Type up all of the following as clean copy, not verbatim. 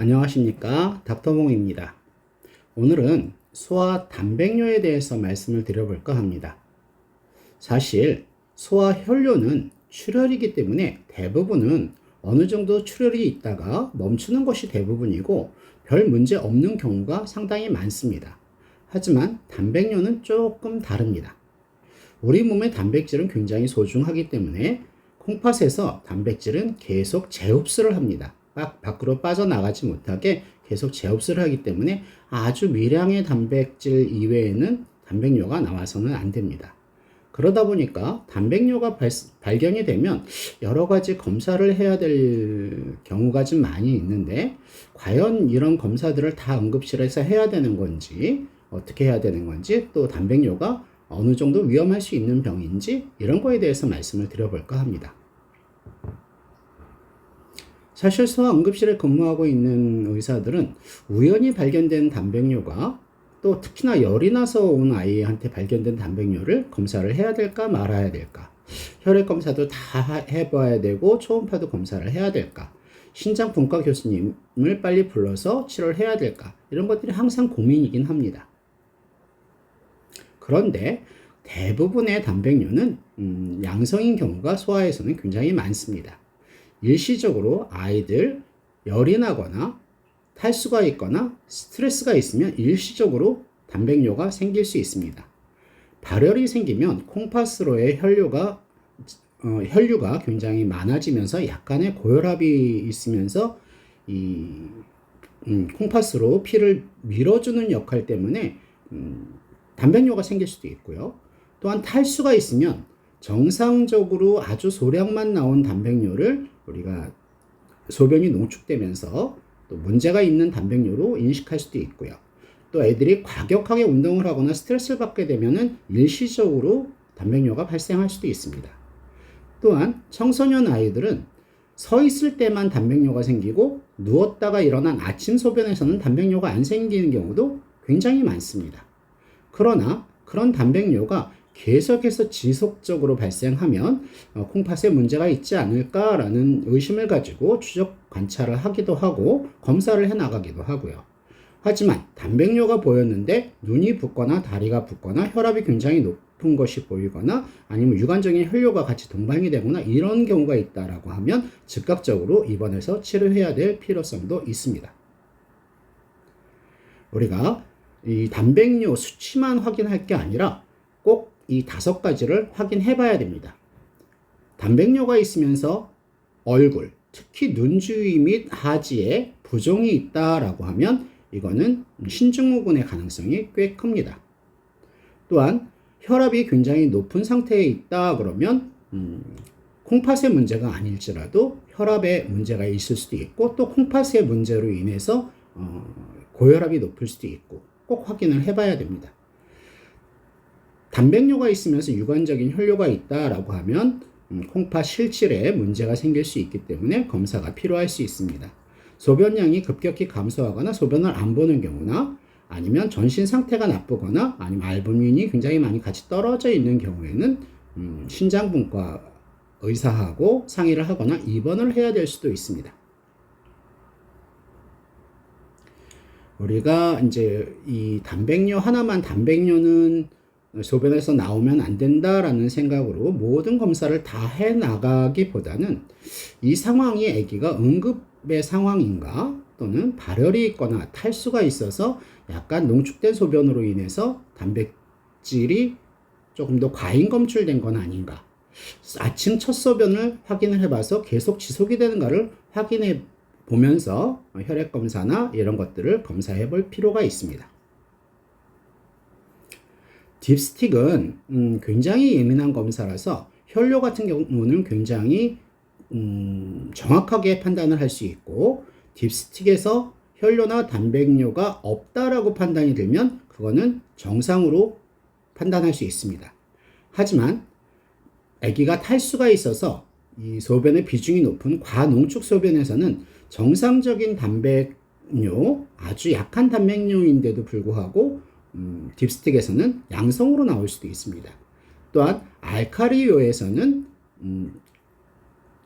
안녕하십니까, 닥터봉입니다. 오늘은 소화 단백뇨에 대해서 말씀을 드려볼까 합니다. 사실 소화 혈뇨는 출혈이기 때문에 대부분은 어느 정도 출혈이 있다가 멈추는 것이 대부분이고 별 문제 없는 경우가 상당히 많습니다. 하지만 단백뇨는 조금 다릅니다. 우리 몸의 단백질은 굉장히 소중하기 때문에 콩팥에서 단백질은 계속 재흡수를 합니다. 밖으로 빠져나가지 못하게 계속 재흡수를 하기 때문에 아주 미량의 단백질 이외에는 단백뇨가 나와서는 안 됩니다. 그러다 보니까 단백뇨가 발견이 되면 여러 가지 검사를 해야 될 경우가 좀 많이 있는데, 과연 이런 검사들을 다 응급실에서 해야 되는 건지, 어떻게 해야 되는 건지, 또 단백뇨가 어느 정도 위험할 수 있는 병인지, 이런 거에 대해서 말씀을 드려볼까 합니다. 사실 소아응급실에 근무하고 있는 의사들은 우연히 발견된 단백뇨가, 또 특히나 열이 나서 온 아이한테 발견된 단백뇨를 검사를 해야 될까 말아야 될까, 혈액 검사도 다 해봐야 되고 초음파도 검사를 해야 될까, 신장분과 교수님을 빨리 불러서 치료를 해야 될까, 이런 것들이 항상 고민이긴 합니다. 그런데 대부분의 단백뇨는 양성인 경우가 소아에서는 굉장히 많습니다. 일시적으로 아이들 열이 나거나 탈수가 있거나 스트레스가 있으면 일시적으로 단백뇨가 생길 수 있습니다. 발열이 생기면 콩팥으로의 혈류가 굉장히 많아지면서 약간의 고혈압이 있으면서 콩팥으로 피를 밀어주는 역할 때문에 단백뇨가 생길 수도 있고요. 또한 탈수가 있으면 정상적으로 아주 소량만 나온 단백뇨를 우리가 소변이 농축되면서 또 문제가 있는 단백뇨로 인식할 수도 있고요. 또 애들이 과격하게 운동을 하거나 스트레스를 받게 되면은 일시적으로 단백뇨가 발생할 수도 있습니다. 또한 청소년 아이들은 서 있을 때만 단백뇨가 생기고 누웠다가 일어난 아침 소변에서는 단백뇨가 안 생기는 경우도 굉장히 많습니다. 그러나 그런 단백뇨가 계속해서 지속적으로 발생하면 콩팥에 문제가 있지 않을까라는 의심을 가지고 추적 관찰을 하기도 하고 검사를 해나가기도 하고요. 하지만 단백뇨가 보였는데 눈이 붓거나 다리가 붓거나 혈압이 굉장히 높은 것이 보이거나 아니면 유관적인 혈뇨가 같이 동반이 되거나 이런 경우가 있다라고 하면 즉각적으로 입원해서 치료해야 될 필요성도 있습니다. 우리가 이 단백뇨 수치만 확인할 게 아니라 꼭 이 5가지를 확인해 봐야 됩니다. 단백뇨가 있으면서 얼굴, 특히 눈 주위 및 하지에 부종이 있다라고 하면 이거는 신증후군의 가능성이 꽤 큽니다. 또한 혈압이 굉장히 높은 상태에 있다 그러면 콩팥의 문제가 아닐지라도 혈압에 문제가 있을 수도 있고, 또 콩팥의 문제로 인해서 고혈압이 높을 수도 있고 꼭 확인을 해봐야 됩니다. 단백뇨가 있으면서 유관적인 혈뇨가 있다라고 하면 콩팥 실질에 문제가 생길 수 있기 때문에 검사가 필요할 수 있습니다. 소변량이 급격히 감소하거나 소변을 안 보는 경우나 아니면 전신 상태가 나쁘거나 아니면 알부민이 굉장히 많이 같이 떨어져 있는 경우에는 신장분과 의사하고 상의를 하거나 입원을 해야 될 수도 있습니다. 우리가 이제 이 단백뇨 하나만, 단백뇨는 소변에서 나오면 안 된다라는 생각으로 모든 검사를 다 해 나가기보다는 이 상황이 아기가 응급의 상황인가, 또는 발열이 있거나 탈수가 있어서 약간 농축된 소변으로 인해서 단백질이 조금 더 과잉 검출된 건 아닌가, 아침 첫 소변을 확인을 해봐서 계속 지속이 되는가를 확인해 보면서 혈액 검사나 이런 것들을 검사해 볼 필요가 있습니다. 딥스틱은 굉장히 예민한 검사라서 혈뇨 같은 경우는 굉장히 정확하게 판단을 할 수 있고, 딥스틱에서 혈뇨나 단백뇨가 없다라고 판단이 되면 그거는 정상으로 판단할 수 있습니다. 하지만 아기가 탈수가 있어서 이 소변의 비중이 높은 과농축 소변에서는 정상적인 단백뇨, 아주 약한 단백뇨인데도 불구하고 딥스틱에서는 양성으로 나올 수도 있습니다. 또한 알카리요에서는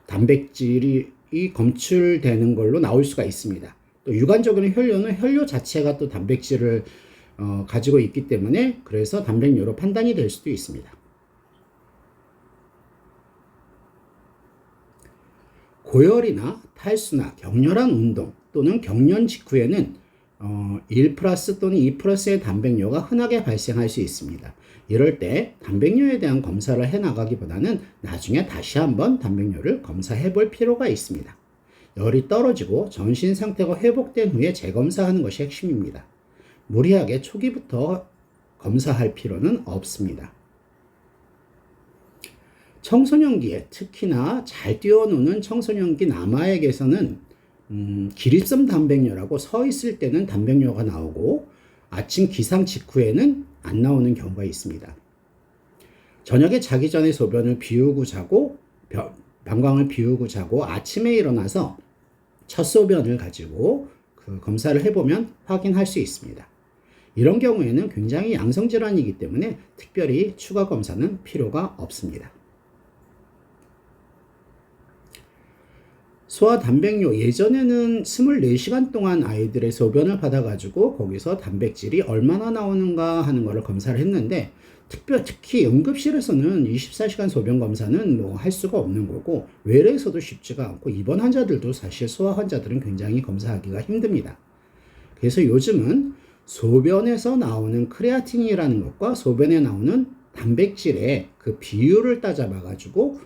단백질이 검출되는 걸로 나올 수가 있습니다. 또 유관적인 혈뇨는 혈뇨 자체가 또 단백질을 가지고 있기 때문에 그래서 단백뇨로 판단이 될 수도 있습니다. 고열이나 탈수나 격렬한 운동 또는 경련 직후에는 1 플러스 또는 2 플러스의 단백뇨가 흔하게 발생할 수 있습니다. 이럴 때 단백뇨에 대한 검사를 해 나가기보다는 나중에 다시 한번 단백뇨를 검사해 볼 필요가 있습니다. 열이 떨어지고 전신 상태가 회복된 후에 재검사하는 것이 핵심입니다. 무리하게 초기부터 검사할 필요는 없습니다. 청소년기에 특히나 잘 뛰어노는 청소년기 남아에게서는 기립성 단백뇨라고 서 있을 때는 단백뇨가 나오고 아침 기상 직후에는 안 나오는 경우가 있습니다. 저녁에 자기 전에 소변을 비우고 자고 방광을 비우고 자고 아침에 일어나서 첫 소변을 가지고 그 검사를 해보면 확인할 수 있습니다. 이런 경우에는 굉장히 양성질환이기 때문에 특별히 추가 검사는 필요가 없습니다. 소화 단백뇨, 예전에는 24시간 동안 아이들의 소변을 받아가지고 거기서 단백질이 얼마나 나오는가 하는 것을 검사를 했는데 특히 응급실에서는 24시간 소변 검사는 뭐 할 수가 없는 거고 외래에서도 쉽지가 않고 입원 환자들도 사실 소아 환자들은 굉장히 검사하기가 힘듭니다. 그래서 요즘은 소변에서 나오는 크레아틴이라는 것과 소변에 나오는 단백질의 그 비율을 따져봐가지고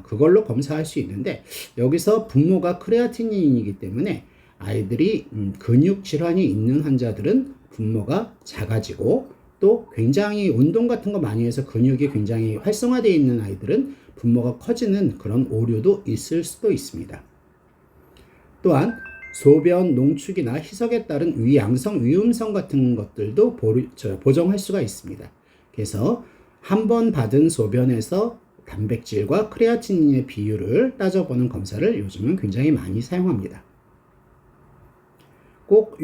그걸로 검사할 수 있는데 여기서 분모가 크레아틴인이기 때문에 아이들이 근육 질환이 있는 환자들은 분모가 작아지고 또 굉장히 운동 같은 거 많이 해서 근육이 굉장히 활성화되어 있는 아이들은 분모가 커지는 그런 오류도 있을 수도 있습니다. 또한 소변 농축이나 희석에 따른 위양성, 위음성 같은 것들도 보정할 수가 있습니다. 그래서 한 번 받은 소변에서 단백질과 크레아틴의 비율을 따져보는 검사를 요즘은 굉장히 많이 사용합니다. 꼭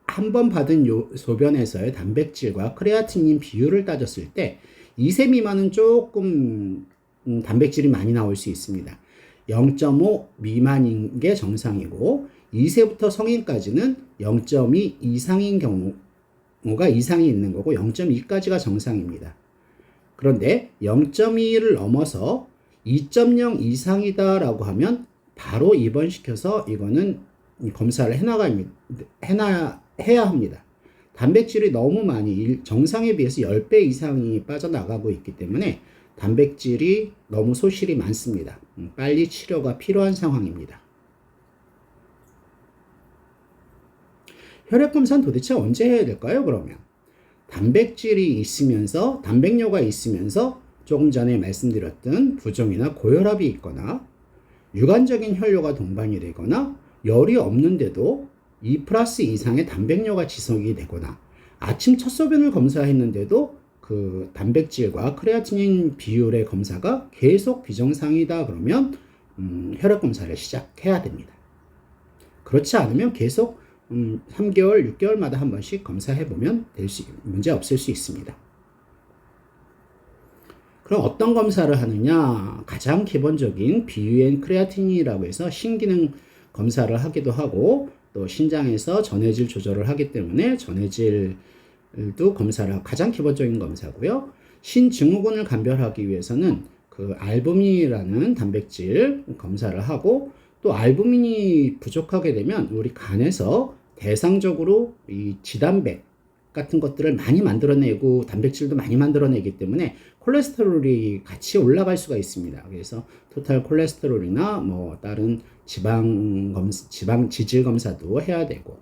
한 번 받은 소변에서의 단백질과 크레아틴인 비율을 따졌을 때 2세 미만은 조금 단백질이 많이 나올 수 있습니다. 0.5 미만인 게 정상이고 2세부터 성인까지는 0.2 이상인 경우가 이상이 있는 거고 0.2까지가 정상입니다. 그런데 0.2를 넘어서 2.0 이상이다라고 하면 바로 입원시켜서 이거는 검사를 해야 합니다. 단백질이 너무 많이 정상에 비해서 10배 이상이 빠져나가고 있기 때문에 단백질이 너무 소실이 많습니다. 빨리 치료가 필요한 상황입니다. 혈액검사는 도대체 언제 해야 될까요? 그러면 단백질이 있으면서 단백뇨가 있으면서 조금 전에 말씀드렸던 부종이나 고혈압이 있거나 유관적인 혈뇨가 동반이 되거나 열이 없는데도 2 플러스 이상의 단백뇨가 지속이 되거나 아침 첫 소변을 검사했는데도 그 단백질과 크레아틴인 비율의 검사가 계속 비정상이다 그러면 혈액검사를 시작해야 됩니다. 그렇지 않으면 계속 3개월, 6개월마다 한 번씩 검사해보면 문제 없을 수 있습니다. 그럼 어떤 검사를 하느냐? 가장 기본적인 비유엔 크레아틴이라고 해서 신기능 검사를 하기도 하고 또 신장에서 전해질 조절을 하기 때문에 전해질도 검사를 가장 기본적인 검사고요. 신증후군을 감별하기 위해서는 그 알부민이라는 단백질 검사를 하고 또 알부민이 부족하게 되면 우리 간에서 대상적으로 이 지단백 같은 것들을 많이 만들어내고 단백질도 많이 만들어내기 때문에 콜레스테롤이 같이 올라갈 수가 있습니다. 그래서 토탈 콜레스테롤이나 뭐 다른 지방 지질 검사도 해야 되고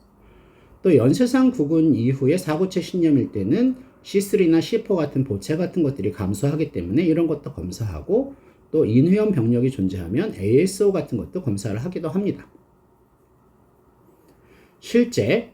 또 연쇄상 구군 이후에 사고체 신염일 때는 C3나 C4 같은 보체 같은 것들이 감소하기 때문에 이런 것도 검사하고 또 인후염 병력이 존재하면 ASO 같은 것도 검사를 하기도 합니다. 실제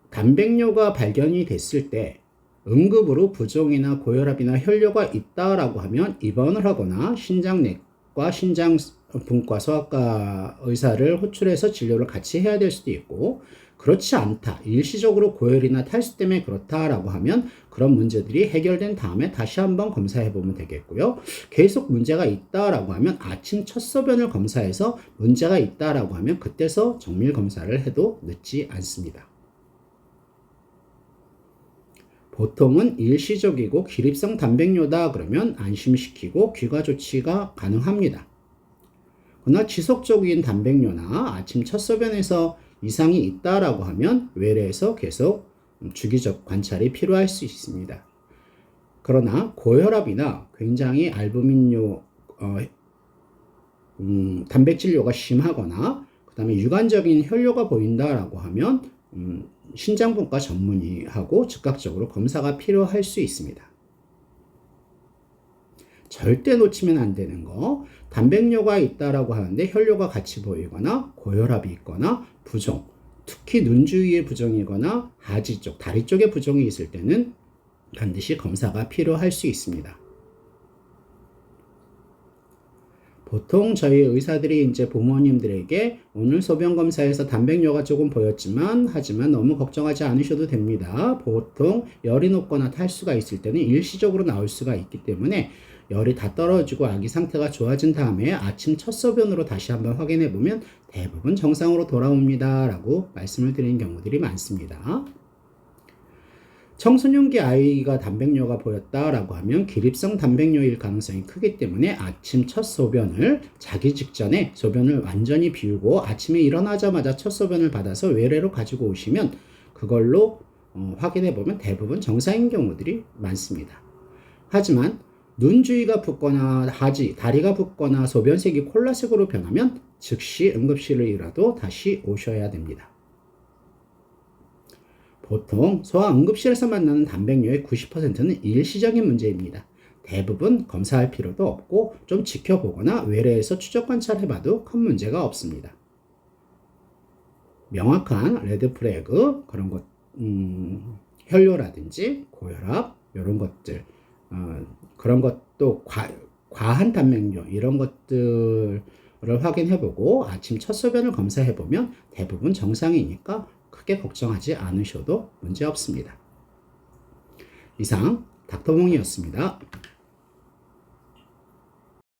단백뇨가 발견이 됐을 때 응급으로 부종이나 고혈압이나 혈뇨가 있다라고 하면 입원을 하거나 신장내과, 신장분과, 소아과 의사를 호출해서 진료를 같이 해야 될 수도 있고 그렇지 않다, 일시적으로 고열이나 탈수 때문에 그렇다라고 하면 그런 문제들이 해결된 다음에 다시 한번 검사해 보면 되겠고요. 계속 문제가 있다라고 하면 아침 첫 소변을 검사해서 문제가 있다라고 하면 그때서 정밀 검사를 해도 늦지 않습니다. 보통은 일시적이고 기립성 단백뇨다 그러면 안심시키고 귀가 조치가 가능합니다. 그러나 지속적인 단백뇨나 아침 첫 소변에서 이상이 있다라고 하면 외래에서 계속 주기적 관찰이 필요할 수 있습니다. 그러나 고혈압이나 굉장히 알부민뇨, 단백질료가 심하거나 그 다음에 유관적인 혈뇨가 보인다라고 하면 신장분과 전문의하고 즉각적으로 검사가 필요할 수 있습니다. 절대 놓치면 안 되는 거, 단백뇨가 있다라고 하는데 혈뇨가 같이 보이거나 고혈압이 있거나 부종, 특히 눈 주위에 부종이거나 하지 쪽, 다리 쪽에 부종이 있을 때는 반드시 검사가 필요할 수 있습니다. 보통 저희 의사들이 이제 부모님들에게 오늘 소변 검사에서 단백뇨가 조금 보였지만 하지만 너무 걱정하지 않으셔도 됩니다. 보통 열이 높거나 탈수가 있을 때는 일시적으로 나올 수가 있기 때문에 열이 다 떨어지고 아기 상태가 좋아진 다음에 아침 첫 소변으로 다시 한번 확인해 보면 대부분 정상으로 돌아옵니다 라고 말씀을 드리는 경우들이 많습니다. 청소년기 아이가 단백뇨가 보였다라고 하면 기립성 단백뇨일 가능성이 크기 때문에 아침 첫 소변을 자기 직전에 소변을 완전히 비우고 아침에 일어나자마자 첫 소변을 받아서 외래로 가지고 오시면 그걸로 확인해 보면 대부분 정상인 경우들이 많습니다. 하지만 눈 주위가 붓거나 하지, 다리가 붓거나 소변색이 콜라색으로 변하면 즉시 응급실이라도 다시 오셔야 됩니다. 보통 소아응급실에서 만나는 단백뇨의 90%는 일시적인 문제입니다. 대부분 검사할 필요도 없고 좀 지켜보거나 외래에서 추적 관찰해봐도 큰 문제가 없습니다. 명확한 레드플래그, 그런 것, 혈뇨라든지 고혈압 이런 것들, 그런 것도 과한 단백뇨 이런 것들을 확인해보고 아침 첫 소변을 검사해보면 대부분 정상이니까 크게 걱정하지 않으셔도 문제 없습니다. 이상 닥터몽이었습니다.